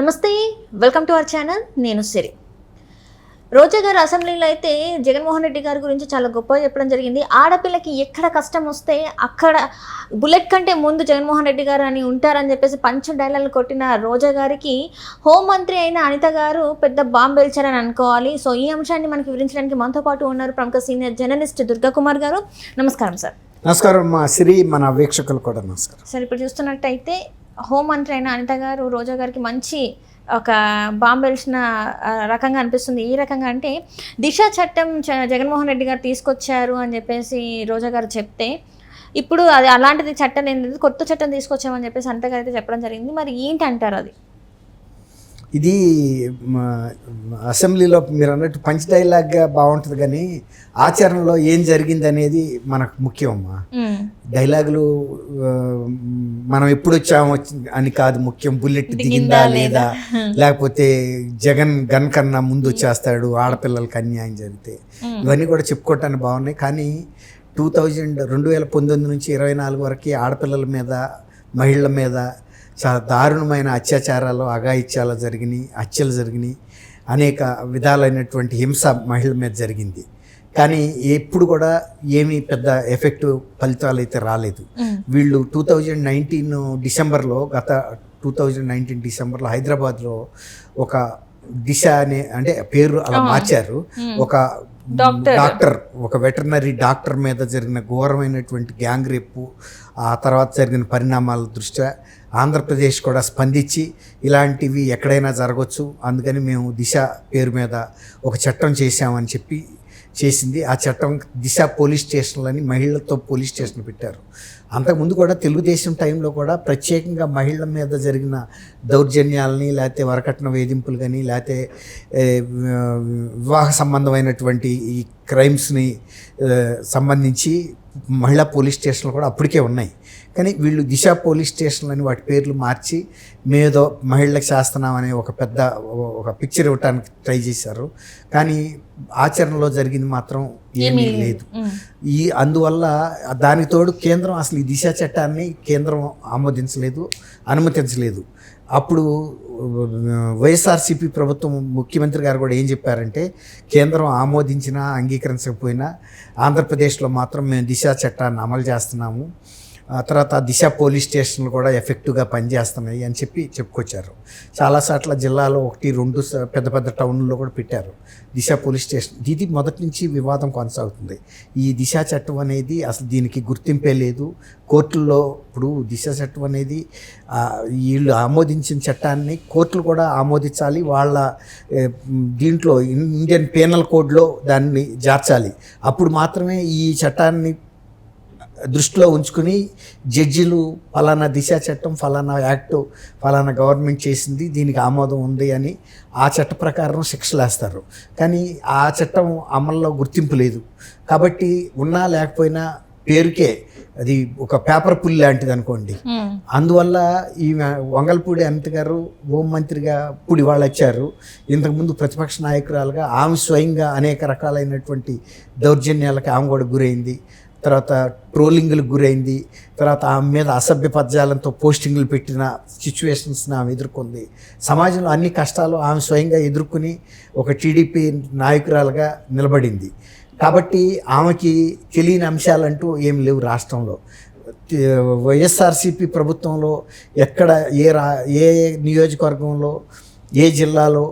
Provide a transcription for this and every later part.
నమస్తే, welcome to our channel. నేను సిరి. రోజా గారు అసెంబ్లీలో అయితే జగన్మోహన్ రెడ్డి గారి గురించి చాలా గొప్పగా చెప్పడం జరిగింది. ఆడపిల్లకి ఎక్కడ కష్టం వస్తే అక్కడ బుల్లెట్ కంటే ముందు జగన్మోహన్ రెడ్డి గారు అని ఉంటారని చెప్పేసి పంచ డైలాగులు కొట్టిన రోజా గారికి హోంమంత్రి అయిన అనిత గారు పెద్ద బాంబు పేల్చారని అనుకోవాలి. సో ఈ అంశాన్ని మనకి వివరించడానికి మనతో పాటు ఉన్నారు ప్రముఖ సీనియర్ జర్నలిస్ట్ దుర్గా కుమార్ గారు. నమస్కారం సార్. నమస్కారం మా సిరి, మన వీక్షకులు కూడా నమస్కారం. సార్, ఇప్పుడు చూస్తున్నట్టయితే హోంమంత్రి అయిన అనిత గారు రోజా గారికి మంచి ఒక బాంబు వెలిసిన రకంగా అనిపిస్తుంది. ఈ రకంగా అంటే దిశ చట్టం జగన్మోహన్ రెడ్డి గారు తీసుకొచ్చారు అని చెప్పేసి రోజా గారు చెప్తే, ఇప్పుడు అది అలాంటిది చట్టం ఏంటి, కొత్త చట్టం తీసుకొచ్చామని చెప్పేసి అనిత గారు అయితే చెప్పడం జరిగింది. మరి ఏంటి అంటారు అది? ఇది అసెంబ్లీలో మీరు అన్నట్టు పంచ్ డైలాగ్గా బాగుంటుంది, కానీ ఆచరణలో ఏం జరిగింది అనేది మనకు ముఖ్యం అమ్మా. డైలాగులు మనం ఎప్పుడు వచ్చాము అని కాదు ముఖ్యం, బుల్లెట్ దిగిందా లేదా, లేకపోతే జగన్ గన్ కన్నా ముందు వచ్చేస్తాడు ఆడపిల్లలకి అన్యాయం జరిగితే, ఇవన్నీ కూడా చెప్పుకోవటానికి బాగున్నాయి. కానీ 2019 నుంచి 24 వరకు ఆడపిల్లల మీద, మహిళల మీద చాలా దారుణమైన అత్యాచారాలు, అఘాయిత్యాలు జరిగినాయి, హత్యలు జరిగినాయి, అనేక విధాలైనటువంటి హింస మహిళల మీద జరిగింది. కానీ ఎప్పుడు కూడా ఏమీ పెద్ద ఎఫెక్టివ్ ఫలితాలు అయితే రాలేదు. వీళ్ళు 2019 డిసెంబర్లో, గత 2019 డిసెంబర్లో హైదరాబాద్లో ఒక దిశ అనే, అంటే పేరు అలా మార్చారు, ఒక డాక్టర్, ఒక వెటర్నరీ డాక్టర్ మీద జరిగిన ఘోరమైనటువంటి గ్యాంగ్ రేపు, ఆ తర్వాత జరిగిన పరిణామాల దృష్ట్యా ఆంధ్రప్రదేశ్ కూడా స్పందించి ఇలాంటివి ఎక్కడైనా జరగవచ్చు, అందుకని మేము దిశ పేరు మీద ఒక చట్టం చేశామని చెప్పి చేసింది. ఆ చట్టం దిశ పోలీస్ స్టేషన్లని మహిళలతో పోలీస్ స్టేషన్ పెట్టారు. అంతకుముందు కూడా తెలుగుదేశం టైంలో కూడా ప్రత్యేకంగా మహిళల మీద జరిగిన దౌర్జన్యాలని, లేకపోతే వరకట్న వేధింపులు కానీ, లేకపోతే వివాహ సంబంధమైనటువంటి ఈ క్రైమ్స్ని సంబంధించి మహిళా పోలీస్ స్టేషన్లు కూడా అప్పటికే ఉన్నాయి. కానీ వీళ్ళు దిశ పోలీస్ స్టేషన్లు అని వాటి పేర్లు మార్చి మేదో మహిళలకు చేస్తున్నాం అనే ఒక పెద్ద ఒక పిక్చర్ ఇవ్వడానికి ట్రై చేశారు. కానీ ఆచరణలో జరిగింది మాత్రం ఏమీ లేదు. అందువల్ల దానికి తోడు కేంద్రం అసలు ఈ దిశ చట్టాన్ని కేంద్రం ఆమోదించలేదు, అనుమతించలేదు. అప్పుడు వైఎస్ఆర్సీపీ ప్రభుత్వం, ముఖ్యమంత్రి గారు కూడా ఏం చెప్పారంటే, కేంద్రం ఆమోదించినా అంగీకరించకపోయినా ఆంధ్రప్రదేశ్లో మాత్రం మేము దిశ చట్టాన్ని అమలు చేస్తున్నాము, తర్వాత దిశ పోలీస్ స్టేషన్లు కూడా ఎఫెక్టివ్గా పనిచేస్తున్నాయి అని చెప్పుకొచ్చారు. చాలాసార్లు జిల్లాలో 1-2 పెద్ద పెద్ద టౌన్లో కూడా పెట్టారు దిశ పోలీస్ స్టేషన్. ఇది మొదటి నుంచి వివాదం కొనసాగుతుంది. ఈ దిశ చట్టం అనేది అసలు దీనికి గుర్తింపే లేదు కోర్టుల్లో. ఇప్పుడు దిశ చట్టం అనేది వీళ్ళు ఆమోదించిన చట్టాన్ని కోర్టులు కూడా ఆమోదించాలి, వాళ్ళ దీంట్లో ఇండియన్ పీనల్ కోడ్లో దాన్ని చేర్చాలి. అప్పుడు మాత్రమే ఈ చట్టాన్ని దృష్టిలో ఉంచుకుని జడ్జిలు ఫలానా దిశ చట్టం, ఫలానా యాక్టు, ఫలానా గవర్నమెంట్ చేసింది, దీనికి ఆమోదం ఉంది అని ఆ చట్ట ప్రకారం శిక్షలు వేస్తారు. కానీ ఆ చట్టం అమల్లో గుర్తింపు లేదు. కాబట్టి ఉన్నా లేకపోయినా పేరుకే అది ఒక పేపర్ పుల్ లాంటిది అనుకోండి. అందువల్ల ఈ వంగల్పూడి అనిత గారు హోంమంత్రిగా ఇప్పుడు వాళ్ళు వచ్చారు. ఇంతకుముందు ప్రతిపక్ష నాయకురాలుగా ఆమె స్వయంగా అనేక రకాలైనటువంటి దౌర్జన్యాలకు ఆమె కూడా గురైంది, తర్వాత ట్రోలింగ్లకు గురైంది, తర్వాత ఆమె మీద అసభ్య పదజాలంతో పోస్టింగ్లు పెట్టిన సిచ్యువేషన్స్ని ఆమె ఎదుర్కొంది. సమాజంలో అన్ని కష్టాలు ఆమె స్వయంగా ఎదుర్కొని ఒక టీడీపీ నాయకురాలుగా నిలబడింది. కాబట్టి ఆమెకి తెలియని అంశాలంటూ ఏం లేవు రాష్ట్రంలో. వైఎస్ఆర్సీపీ ప్రభుత్వంలో ఎక్కడ ఏ నియోజకవర్గంలో, ఏ జిల్లాలో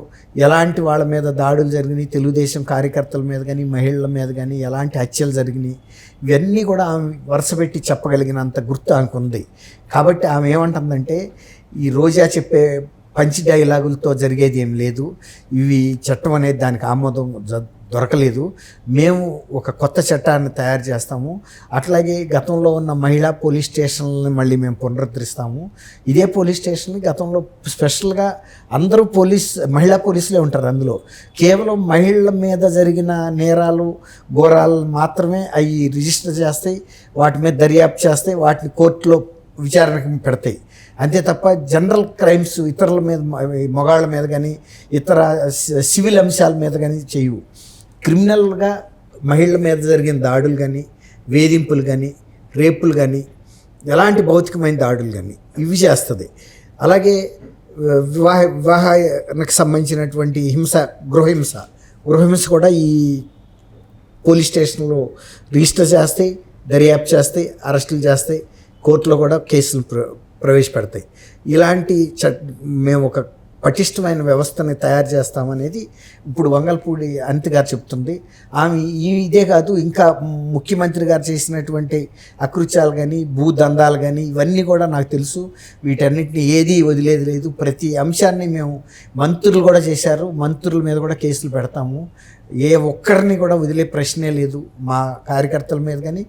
ఎలాంటి వాళ్ళ మీద దాడులు జరిగినాయి, తెలుగుదేశం కార్యకర్తల మీద కానీ, మహిళల మీద కానీ ఎలాంటి హత్యలు జరిగినాయి, ఇవన్నీ కూడా ఆమె వరుసపెట్టి చెప్పగలిగినంత గుర్తు ఆమెకుంది. కాబట్టి ఆమె ఏమంటుందంటే, ఈ రోజా చెప్పే పంచి డైలాగులతో జరిగేది ఏం లేదు, ఇవి చట్టం అనేది దానికి ఆమోదం దొరకలేదు, మేము ఒక కొత్త చట్టాన్ని తయారు చేస్తాము, అట్లాగే గతంలో ఉన్న మహిళా పోలీస్ స్టేషన్లని మళ్ళీ మేము పునరుద్ధరిస్తాము. ఇదే పోలీస్ స్టేషన్లు గతంలో స్పెషల్గా అందరూ మహిళా పోలీసులే ఉంటారు, అందులో కేవలం మహిళల మీద జరిగిన నేరాలు, ఘోరాలు మాత్రమే అవి రిజిస్టర్ చేస్తాయి, వాటి మీద దర్యాప్తు చేస్తాయి, వాటిని కోర్టులో విచారణకు పెడతాయి. అంతే తప్ప జనరల్ క్రైమ్స్ ఇతరుల మీద, మగాళ్ళ మీద కానీ ఇతర సివిల్ అంశాల మీద కానీ చేయవు. క్రిమినల్గా మహిళల మీద జరిగిన దాడులు కానీ, వేధింపులు కానీ, రేపులు కానీ, ఎలాంటి భౌతికమైన దాడులు కానీ ఇవి చేస్తుంది. అలాగే వివాహానికి సంబంధించినటువంటి గృహహింస కూడా ఈ పోలీస్ స్టేషన్లో రిజిస్టర్ చేస్తాయి, దర్యాప్తు చేస్తాయి, అరెస్టులు చేస్తాయి, కోర్టులో కూడా కేసులు ప్రవేశపెడతాయి. ఇలాంటి మేము ఒక పటిష్టమైన వ్యవస్థని తయారు చేస్తామనేది ఇప్పుడు వంగల్పూడి అనిత గారు చెప్తుంది. ఆమె ఇదే కాదు, ఇంకా ముఖ్యమంత్రి గారు చేసినటువంటి అకృత్యాలు కానీ, భూదందాలు కానీ ఇవన్నీ కూడా నాకు తెలుసు. వీటన్నిటిని ఏది వదిలేది లేదు. ప్రతి అంశాన్ని మేము మంత్రులు కూడా చేశారు, మంత్రుల మీద కూడా కేసులు పెడతాము. ఏ ఒక్కరిని కూడా వదిలే ప్రశ్నే లేదు మా కార్యకర్తల మీద కానీ.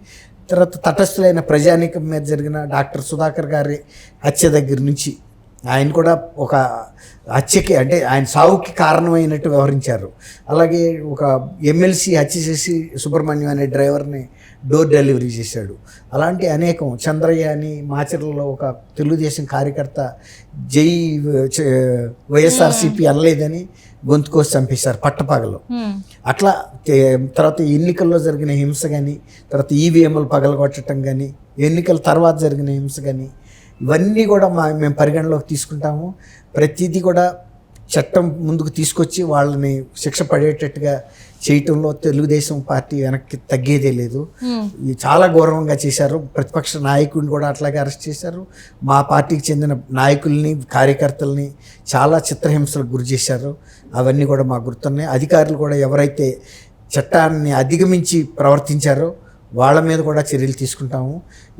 తర్వాత తటస్థులైన ప్రజానీకం మీద జరిగిన డాక్టర్ సుధాకర్ గారి హత్య దగ్గర నుంచి ఆయన కూడా ఒక హత్యకి అంటే ఆయన సావుకి కారణమైనట్టు వ్యవహరించారు. అలాగే ఒక ఎమ్మెల్సీ హత్య చేసి సుబ్రహ్మణ్యం అనే డ్రైవర్ని డోర్ డెలివరీ చేశాడు. అలాంటి అనేకం. చంద్రయ్య అని మాచర్లలో ఒక తెలుగుదేశం కార్యకర్త జై వైఎస్ఆర్సీపీ అనలేదని గొంతుకోసి చంపేశారు పట్టపగలు. అట్లా తర్వాత ఎన్నికల్లో జరిగిన హింస కానీ, తర్వాత ఈవీఎంలు పగలగొట్టడం కానీ, ఎన్నికల తర్వాత జరిగిన హింస కానీ ఇవన్నీ కూడా మేము పరిగణలోకి తీసుకుంటాము. ప్రతిదీ కూడా చట్టం ముందుకు తీసుకొచ్చి వాళ్ళని శిక్ష పడేటట్టుగా చేయటంలో తెలుగుదేశం పార్టీ వెనక్కి తగ్గేదే లేదు. చాలా గౌరవంగా చేశారు. ప్రతిపక్ష నాయకుడిని కూడా అట్లాగే అరెస్ట్ చేశారు. మా పార్టీకి చెందిన నాయకుల్ని, కార్యకర్తల్ని చాలా చిత్రహింసలకు గురి చేశారు. అవన్నీ కూడా మాకు గుర్తున్నాయి. అధికారులు కూడా ఎవరైతే చట్టాన్ని అధిగమించి ప్రవర్తించారో వాళ్ళ మీద కూడా చర్యలు తీసుకుంటాము.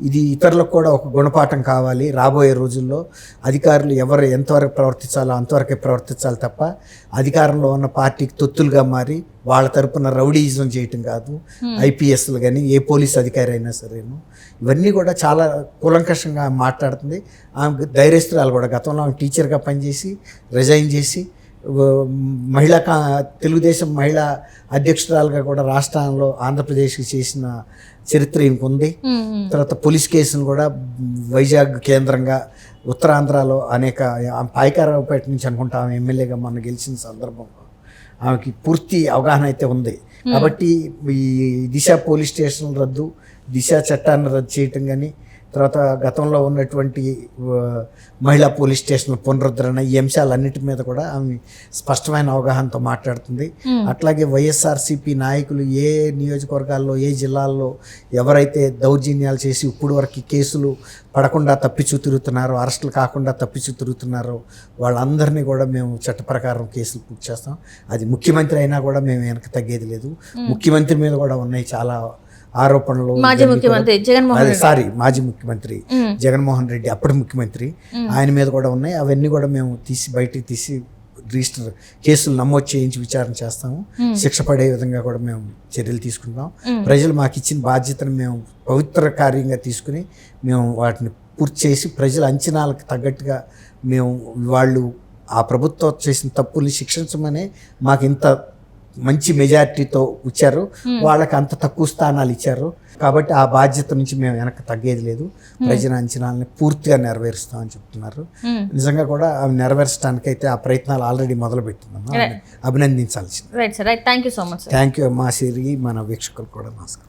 ఇది ఇతరులకు కూడా ఒక గుణపాఠం కావాలి. రాబోయే రోజుల్లో అధికారులు ఎవరు ఎంతవరకు ప్రవర్తించాలో అంతవరకే ప్రవర్తించాలి తప్ప అధికారంలో ఉన్న పార్టీకి తొత్తులుగా మారి వాళ్ళ తరపున రౌడీయిజం చేయటం కాదు. ఐపీఎస్లు కానీ ఏ పోలీస్ అధికారి అయినా సరేను ఇవన్నీ కూడా చాలా కూలంకషంగా మాట్లాడుతుంది. ఆమె ధైర్యస్తురాలు కూడా. గతంలో ఆమె టీచర్గా పనిచేసి రిజైన్ చేసి తెలుగుదేశం మహిళా అధ్యక్షురాలుగా కూడా రాష్ట్రంలో ఆంధ్రప్రదేశ్కి చేసిన చరిత్ర ఇంకొంది. తర్వాత పోలీస్ కేసును కూడా వైజాగ్ కేంద్రంగా ఉత్తరాంధ్రలో అనేక పాయకారావుపేట నుంచి అనుకుంటా ఆమె ఎమ్మెల్యేగా మొన్న గెలిచిన సందర్భంలో ఆమెకి పూర్తి అవగాహన అయితే ఉంది. కాబట్టి ఈ దిశ పోలీస్ స్టేషన్ రద్దు, దిశ చట్టాన్ని రద్దు చేయటం కానీ, తర్వాత గతంలో ఉన్నటువంటి మహిళా పోలీస్ స్టేషన్ పునరుద్ధరణ, ఈ అంశాలన్నిటి మీద కూడా ఆమె స్పష్టమైన అవగాహనతో మాట్లాడుతుంది. అట్లాగే వైఎస్ఆర్సీపీ నాయకులు ఏ నియోజకవర్గాల్లో, ఏ జిల్లాల్లో ఎవరైతే దౌర్జన్యాలు చేసి ఇప్పుడు వరకు కేసులు పడకుండా తప్పిచూ తిరుగుతున్నారో, అరెస్టులు కాకుండా తప్పిచూ తిరుగుతున్నారో వాళ్ళందరినీ కూడా మేము చట్ట ప్రకారం కేసులు పూర్తి చేస్తాం. అది ముఖ్యమంత్రి అయినా కూడా మేము వెనక్కి తగ్గేది లేదు. ముఖ్యమంత్రి మీద కూడా ఉన్నాయి చాలా ఆరోపణలు. మాజీ ముఖ్యమంత్రి జగన్మోహన్ రెడ్డి అప్పటి ముఖ్యమంత్రి, ఆయన మీద కూడా ఉన్నాయి. అవన్నీ కూడా మేము బయటికి తీసి రిజిస్టర్ కేసులు నమోదు చేయించి విచారణ చేస్తాము. శిక్ష పడే విధంగా కూడా మేము చర్యలు తీసుకుంటాం. ప్రజలు మాకు ఇచ్చిన బాధ్యతను మేము పవిత్ర కార్యంగా తీసుకుని మేము వాటిని పూర్తి చేసి ప్రజల అంచనాలకు తగ్గట్టుగా మేము వాళ్ళు ఆ ప్రభుత్వం చేసిన తప్పుల్ని శిక్షించమనే మాకు ఇంత మంచి మెజారిటీతో ఇచ్చారు. వాళ్ళకి అంత తక్కువ స్థానాలు ఇచ్చారు. కాబట్టి ఆ బాధ్యత నుంచి మేము వెనక్కి తగ్గేది లేదు. ప్రజల అంచనాలని పూర్తిగా నెరవేరుస్తామని చెప్తున్నారు. నిజంగా కూడా అవి నెరవేర్చడానికైతే ఆ ప్రయత్నాలు ఆల్రెడీ మొదలుపెట్టిందమ్మా. అభినందించాల్సింది. Thank you so much. Thank you మా సిరి, మన వీక్షకులు కూడా నమస్కారం.